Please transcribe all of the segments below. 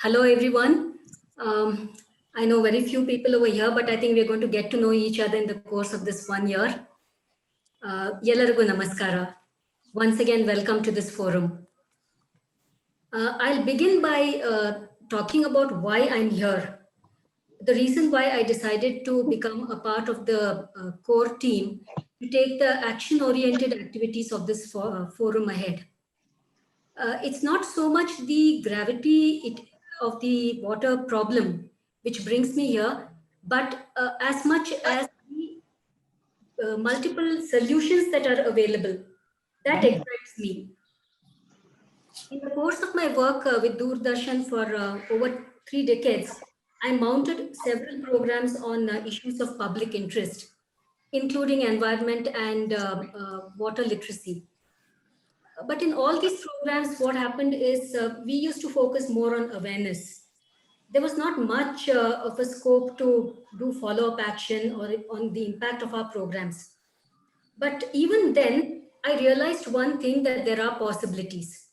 Hello, everyone. I know very few people over here, but I think we're going to get to know each other in the course of this 1 year. Yellarigu namaskara. Once again, welcome to this forum. I'll begin by talking about why I'm here. The reason why I decided to become a part of the core team to take the action-oriented activities of this forum ahead. It's not so much the gravity of the water problem which brings me here, but as much as the multiple solutions that are available. That excites me. In the course of my work with Doordarshan for over 3 decades, I mounted several programs on issues of public interest, including environment and water literacy. But in all these programs, what happened is we used to focus more on awareness. There was not much of a scope to do follow-up action or on the impact of our programs. But even then, I realized one thing, that there are possibilities.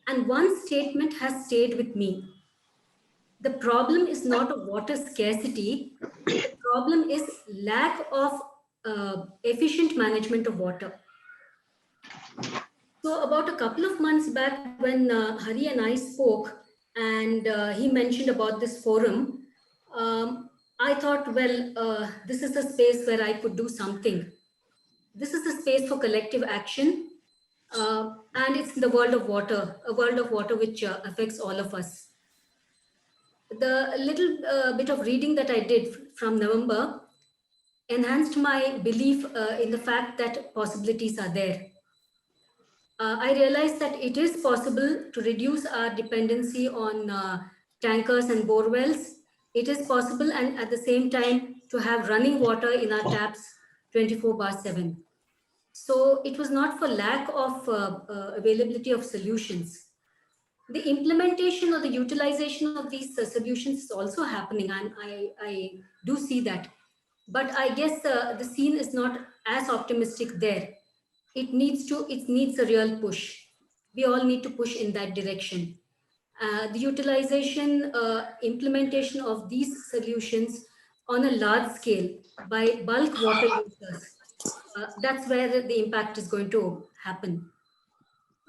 And one statement has stayed with me. The problem is not a water scarcity. The problem is lack of efficient management of water. So about a couple of months back when Hari and I spoke and he mentioned about this forum, I thought, well, this is a space where I could do something. This is a space for collective action and it's in the world of water, a world of water which affects all of us. The little bit of reading that I did from November enhanced my belief in the fact that possibilities are there. I realized that it is possible to reduce our dependency on tankers and bore wells. It is possible, and at the same time, to have running water in our taps 24/7. So it was not for lack of availability of solutions. The implementation or the utilization of these solutions is also happening, and I do see that. But I guess the scene is not as optimistic there. It needs a real push. We all need to push in that direction. The utilization, implementation of these solutions on a large scale by bulk water users, that's where the impact is going to happen.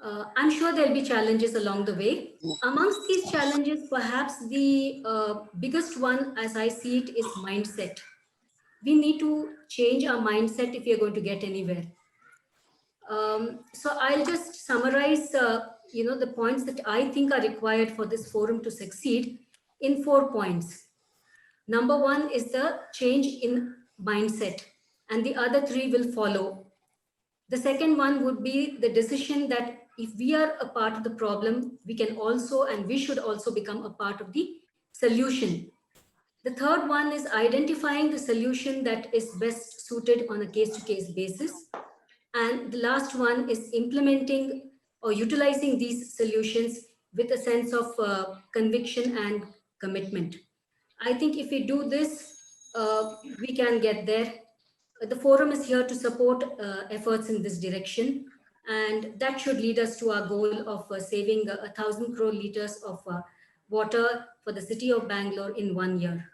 I'm sure there'll be challenges along the way. Amongst these challenges, perhaps the biggest one, as I see it, is mindset. We need to change our mindset if we are going to get anywhere. So I'll just summarize, the points that I think are required for this forum to succeed in 4 points. Number 1 is the change in mindset, and the other 3 will follow. The second one would be the decision that if we are a part of the problem, we can also, and we should also become a part of the solution. The third one is identifying the solution that is best suited on a case-to-case basis. And the last one is implementing or utilizing these solutions with a sense of conviction and commitment. I think if we do this, we can get there. The forum is here to support efforts in this direction, and that should lead us to our goal of saving 1,000 crore liters of water for the city of Bangalore in 1 year.